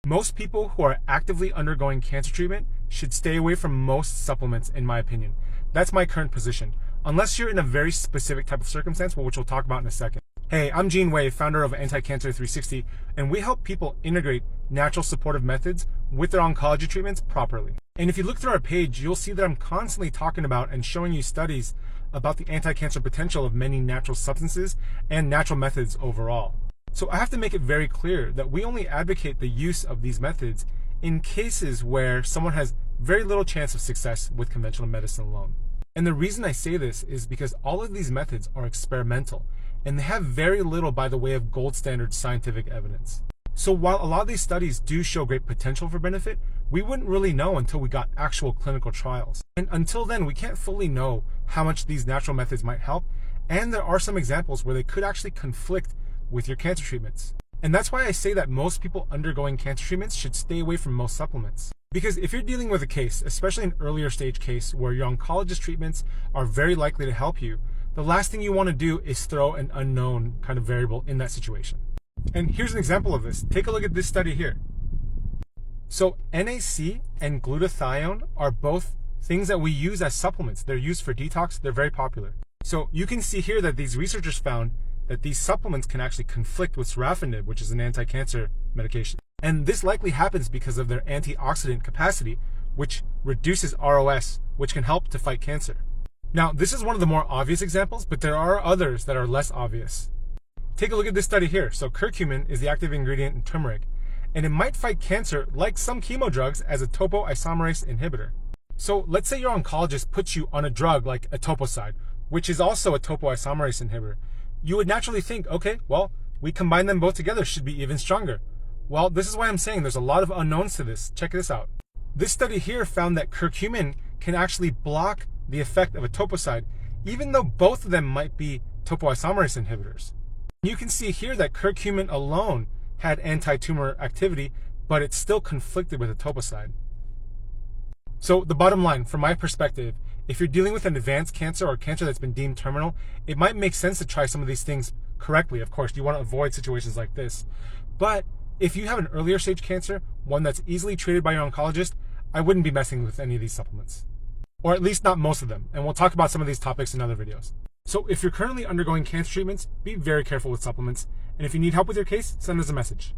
Most people who are actively undergoing cancer treatment should stay away from most supplements, in my opinion. That's my current position, unless you're in a very specific type of circumstance, which we'll talk about in a second. Hey, I'm Gene Wei, founder of Anticancer 360, and we help people integrate natural supportive methods with their oncology treatments properly. And if you look through our page, you'll see that I'm constantly talking about and showing you studies about the anti-cancer potential of many natural substances and natural methods overall. So I have to make it very clear that we only advocate the use of these methods in cases where someone has very little chance of success with conventional medicine alone. And the reason I say this is because all of these methods are experimental, and they have very little by the way of gold standard scientific evidence. So while a lot of these studies do show great potential for benefit, we wouldn't really know until we got actual clinical trials. And until then, we can't fully know how much these natural methods might help, and there are some examples where they could actually conflict with your cancer treatments. And that's why I say that most people undergoing cancer treatments should stay away from most supplements. Because if you're dealing with a case, especially an earlier stage case where your oncologist treatments are very likely to help you, the last thing you want to do is throw an unknown kind of variable in that situation. And here's an example of this. Take a look at this study here. So NAC and glutathione are both things that we use as supplements. They're used for detox. They're very popular. So you can see here that these researchers found that these supplements can actually conflict with sorafenib, which is an anti-cancer medication. And this likely happens because of their antioxidant capacity, which reduces ROS, which can help to fight cancer. Now, this is one of the more obvious examples, but there are others that are less obvious. Take a look at this study here. So curcumin is the active ingredient in turmeric, and it might fight cancer like some chemo drugs as a topoisomerase inhibitor. So let's say your oncologist puts you on a drug like etoposide, which is also a topoisomerase inhibitor. You would naturally think, okay, well, we combine them both together, should be even stronger. Well, this is why I'm saying there's a lot of unknowns to this. Check this out. This study here found that curcumin can actually block the effect of etoposide, even though both of them might be topoisomerase inhibitors. You can see here that curcumin alone had anti-tumor activity, but it still conflicted with etoposide. So the bottom line, from my perspective, if you're dealing with an advanced cancer or cancer that's been deemed terminal, it might make sense to try some of these things correctly. Of course, you want to avoid situations like this. But if you have an earlier stage cancer, one that's easily treated by your oncologist, I wouldn't be messing with any of these supplements. Or at least not most of them. And we'll talk about some of these topics in other videos. So if you're currently undergoing cancer treatments, be very careful with supplements. And if you need help with your case, send us a message.